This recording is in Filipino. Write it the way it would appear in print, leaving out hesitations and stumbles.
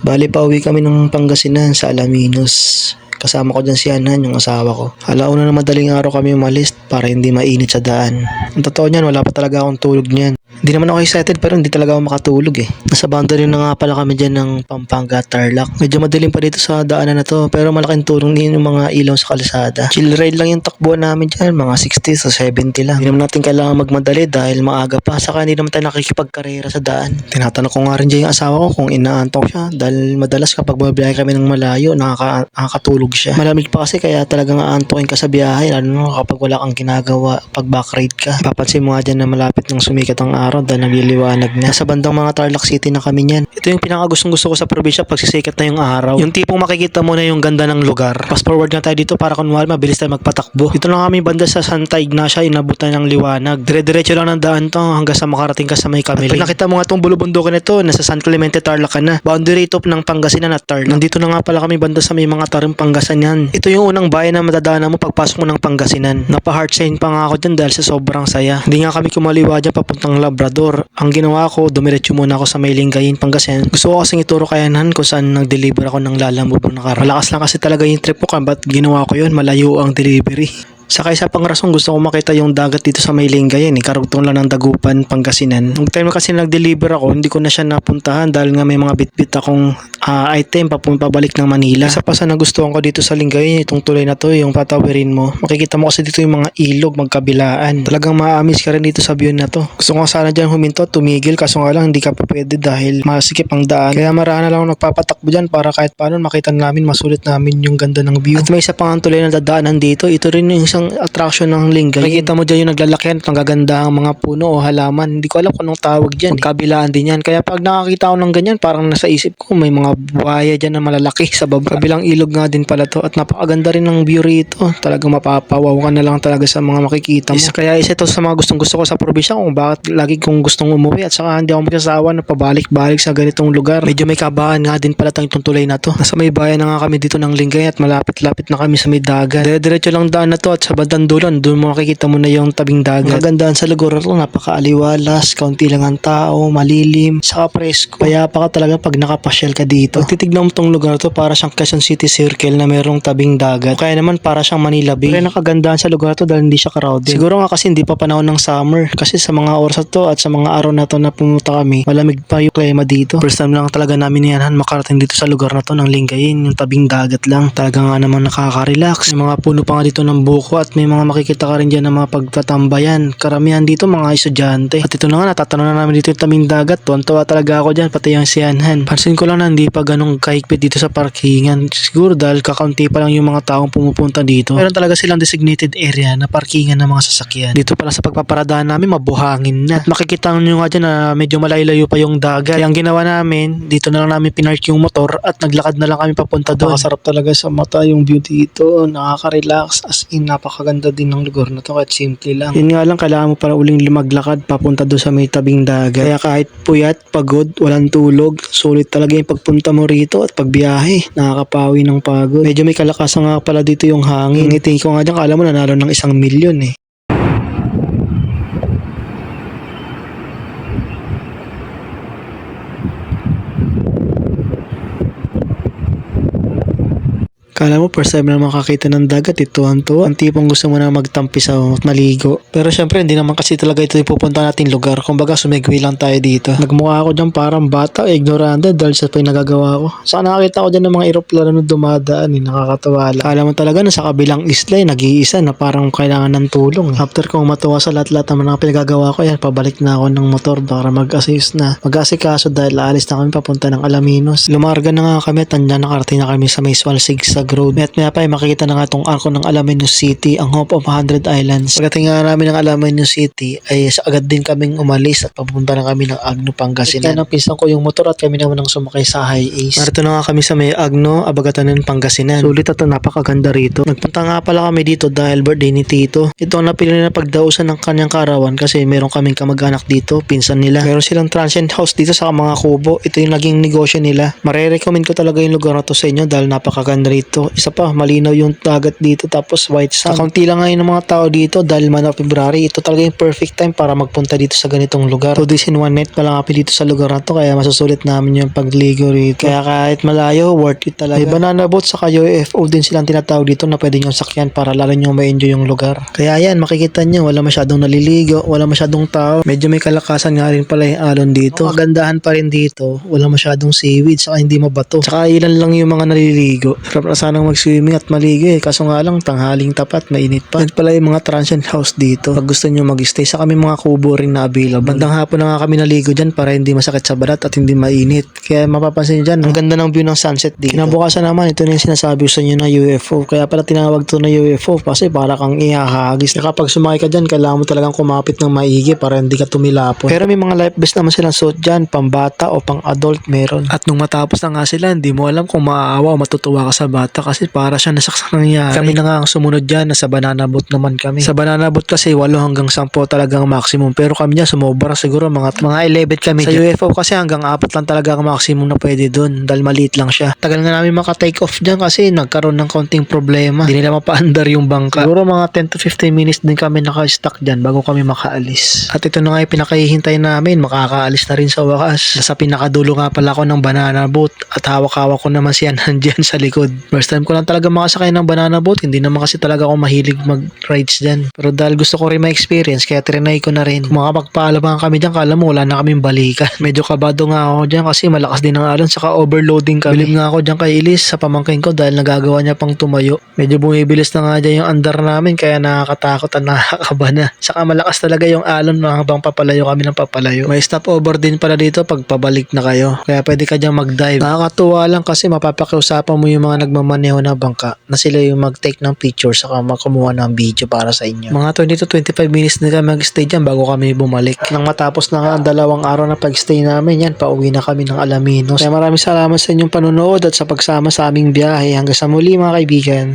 Bali pauwi kami ng Pangasinan sa Alaminos. Kasama ko dyan si Hanan, yung asawa ko. Alauna na madaling araw kami umalis para hindi mainit sa daan. Ang totoo niyan, wala pa talaga akong tulog niyan. Hindi naman ako excited pero hindi talaga ako makatulog eh. Nasa boundary na nga pala kami dyan ng Pampanga at Tarlac. Medyo madilim pa dito sa daanan na to pero malaking tulong din yung mga ilaw sa kalsada. Chill ride lang yung takbuhan namin dyan, mga 60 sa 70 lang. Hindi naman natin kailangan magmadali dahil maaga pa. Saka hindi naman tayo nakikipagkarera sa daan. Tinatanong ko nga rin dyan yung asawa ko kung inaantok siya dahil madalas kapag bumabiyahe kami ng malayo, nakakatulog siya. Malamig pa kasi kaya talagang aantokin ka sa biyahe lalo na kapag wala kang ginagawa pag backride ka. Papansin mo nga dyan na malapit ng sumikat ang araw dahil nagliliwanag na. Sa bandang mga Tarlac City na kami niyan. Ito yung pinakagustong gusto ko sa probinsya pag sisikat na yung araw. Yung tipong makikita mo na yung ganda ng lugar. Fast forward na tayo dito para kunwari mabilis tayo magpatakbo. Dito lang kami banda sa Santa Ignacia, inabutan ng liwanag. Dire-diretso lang ng daan to hanggang sa makarating ka sa may Kamiling. At pag nakita mo nga itong bulubundukin ito, nasa San Clemente Tarlac ka na. Boundary top ng Pangasinan at Tarlac. Nandito na nga pala kami banda sa may mga tarim Pangasinan. Ito yung unang bayan na madadaanan mo pagpasok mo ng Pangasinan. Napa-heart sign pa nga ako dyan dahil sa sobrang saya. Hindi nga kami kumaliwa dyan papuntang Labrador. Ang ginawa ko, dumiretso muna ako sa may Lingayen, Pangasinan. Gusto ko kasing ituro kay Hanan kung saan nag-deliver ako ng Lalamove na nakaraan. Malakas lang kasi talaga yung trip ko, ba't ginawa ko yun? Malayo ang delivery. Saka isa pang rason, gusto ko makita yung dagat dito sa may Lingayen. Karugtong lang ng Dagupan, Pangasinan. Nung time kasi nag-deliver ako, hindi ko na siya napuntahan dahil nga may mga bit-bit akong item pabalik ng Manila. Isa pa sa nagustuhan ko dito sa Lingayen, itong tulay na to, yung patawirin mo. Makikita mo kasi dito yung mga ilog magkabilaan. Talagang ma-amaze ka rin dito sa view na to. Gusto ko sana dyan huminto, tumigil, kaso nga lang hindi ka pa pwede dahil masikip ang daan. Kaya marana lang ako nagpapatakbo dyan para kahit paano makita namin, masulit namin yung ganda ng view. At may isa pang tulay na dadaanan dito. Ito rin yung isang attraction ng Lingayen. Makikita mo dyan yung naglalakyan at ang gaganda ang mga puno o halaman. Hindi ko alam kung anong tawag dyan. Magkabilaan din yan. Kaya pag nakakita ko ng ganyan, parang nasa isip ko may mga buhaya dyan na malalaki sa baba. Kabilang ilog nga din pala to. At napakaganda rin ng view rito. Talagang mapapawaw ka na lang talaga sa mga makikita mo. Kaya isa to sa mga gustong gusto ko sa probinsya kung bakit lagi kong gustong umuwi at saka hindi ako magsasawa na pabalik-balik sa ganitong lugar. Medyo may kabahan nga din pala itong tulay na to. Nasa may bayan na nga kami dito ng Lingayen at malapit-lapit na kami sa may dagat. Dire-diretso lang daan na to at sa bandang dulan, doon mo makikita mo na yung tabing dagat. Magandaan sa lugar ito, napakaaliwalas, kaunti lang ang tao, malilim, saka presko. Kaya pa ka talaga pag nakapasyal ka dito. Pag titignan mo tong lugar to, para siyang Quezon City Circle na merong tabing dagat. Kaya naman para siyang Manila Bay. Kaya nakagandaan sa lugar to dahil hindi siya crowded. Siguro nga kasi hindi pa panahon ng summer. Kasi sa mga oras to at sa mga araw na to na pumunta kami, malamig pa yung klima dito. First time lang talaga namin yan makarating dito sa lugar na to ng Lingayen. Yung tabing dagat lang. Talaga nga naman nakaka-relax. May mga puno pa nga dito ng buko at may mga makikita ka rin dyan ng mga pagtatambayan. Karamihan dito mga estudyante. At ito na nga, natatanong na namin dito yung tabing dagat. Tuwan-tuwa talaga ako dyan, pati yung si Hanan. Pansin ko lang na hindi pa ganong kahigpit dito sa parkingan. Siguro dahil kakaunti pa lang yung mga taong pumupunta dito. Meron talaga silang designated area na parkingan ng mga sasakyan. Dito pala sa pagpaparadaan namin, mabuhangin na. At makikita nyo nga dyan na medyo malayo pa yung dagat. Kaya ang ginawa namin, dito na lang namin pinark yung motor at naglakad na lang kami papunta doon. Nakasarap talaga sa mata yung view dito. Nakaka-relax. As in, napakaganda din ng lugar na to kahit simple lang. Yun nga lang, kailangan mo para uling maglakad papunta doon sa may tabing dagat. Kaya kahit puyat, pagod, walang tulog, sulit talaga yung pagpunta mo rito at pagbiyahe. Nakakapawi ng pagod. Medyo may kalakasan nga pala dito yung hangin. Ngiting ko nga dyan, kala mo nanalo ng 1,000,000 eh. Kala mo first time na makakita ng dagat, ituwan-tuwa. Ang tipong gusto mo na magtampisaw at maligo. Pero syempre hindi naman kasi talaga ito yung pupunta natin lugar. Kumbaga sumigwi lang tayo dito. Nagmukha ako dyan parang bata, ignorante dahil sa pinagagawa ko. Saka nakakita ko dyan ng mga eroplano na dumadaan, nakakatawa lang. Kala mo talaga na sa kabilang isla nag-iisa na parang kailangan ng tulong. After kong matuwa sa lahat-lahat ng mga pinagagawa ko, yan, pabalik na ako ng motor para mag-assist na. Mag-asikaso dahil aalis na kami papunta ng Alaminos. Lumarga na nga kami at andyan nakarating na kami sa may Swalsig sa Road. At maya pa ay makikita na nga itong arko ng Alaminos City, ang home of 100 Islands. Pagdating nga namin ng Alaminos City ay agad din kaming umalis at papunta na kami ng Agno, Pangasinan. At yan, pinsan ko yung motor at kami naman ang sumakay sa High Ace. Narito na nga kami sa may Agno, Abagatanan, Pangasinan. Sulit at napakaganda rito. Nagpunta nga pala kami dito dahil birthday ni Tito. Ito ang napili na pagdausan ng kanyang karawan kasi meron kaming kamag-anak dito, pinsan nila. Meron silang transient house dito sa mga kubo. Ito yung naging negosyo nila. Marerecommend ko talaga yung lugar na to sa inyo dahil napakaganda rito. dito. Isa pa, malinaw yung dagat dito tapos white sand. Kaunti lang ngayon ng mga tao dito dahil man of February. Ito talaga yung perfect time para magpunta dito sa ganitong lugar. 2 days and 1 night pa lang kami dito sa lugar na to kaya masusulit namin yung pagligo rito. Kaya kahit malayo, worth it talaga. May banana boat saka UFO din silang tinatawag dito na pwede nyo sakyan para lalo nyo ma-enjoy yung lugar. Kaya yan, makikita nyo, wala masyadong naliligo, wala masyadong tao. Medyo may kalakasan nga rin pala yung alon dito. Kagandahan pa rin dito, wala masyadong seaweed saka hindi mabato. Saka ilan lang yung mga naliligo. Sarap na sanang mag-swimming at maligo kaso nga lang tanghaling tapat, mainit pa. Yan pala yung mga transient house dito. Pag gusto nyo mag-stay, saka may mga kubo rin na available. Bandang hapon na nga kami naligo dyan para hindi masakit sa balat at hindi mainit. Kaya mapapansin nyo dyan, ang ganda ng view ng sunset dito. Kinabukasan naman, ito na yung sinasabi ko sa inyo na UFO. Kaya pala tinawag to na UFO kasi para kang ihahagis. Kapag sumakay ka dyan, kailangan mo talagang kumapit ng maigi para hindi ka tumilapon. Pero may mga life vest naman silang suot dyan, pambata o pang adult meron. At nung matapos na nga sila, hindi mo alam kung maaawa o matutuwa ka sa bata kasi para siya nasaksak nangyari. Kami na nga ang sumunod dyan, nasa banana boat naman kami. Sa banana boat kasi 8 hanggang 10 talagang maximum. Pero kami dyan, sumobra siguro mga 11 kami. Sa UFO kasi hanggang 4 lang talaga ang maximum na pwede dun dahil maliit lang siya. Tagal nga namin maka-take off dyan kasi nagkaroon ng konting problema. Hindi nila mapaandar yung bangka. Siguro mga 10 to 15 minutes din kami naka-stuck dyan bago kami makaalis. At ito na nga yung pinakahihintay namin. Makakaalis na rin sa wakas. Sa pinakadulo nga pala ako ng banana boat at hawak-hawak ko naman siya nandyan sa likod. First time ko lang talaga makasakay ng banana boat. Hindi naman kasi talaga ako mahilig mag-rides dyan. Pero dahil gusto ko rin ma-experience kaya trinay ko na rin. Kung makapagpaalaman kami dyan, kala mo wala na kaming balikan. Medyo kabado nga ako dyan kasi malakas din ang alon saka overloading kami. Bilib nga ako dyan kay Elise sa pamangkin ko dahil nagagawa niya pang tumayo. Medyo bumibilis na nga dyan yung andar namin kaya nakakatakot at nakakaba na. Saka malakas talaga yung alon habang papalayo kami ng papalayo. May stopover din pala dito pag pabalik na kayo. Kaya pwede ka dyan mag-dive. Nakakatuwa lang kasi mapapakiusapan mo yung mga nagmamaneho na bangka na sila yung mag-take ng picture saka makumuha ng video para sa inyo. Mga 20 to 25 minutes na kami mag-stay dyan bago kami bumalik. Nang matapos na nga ang 2 araw na pag-stay namin yan, pauwi na kami ng Alaminos. Kaya maraming salamat sa inyong panonood at sa pagsama sa aming biyahe. Hanggang sa muli mga kaibigan.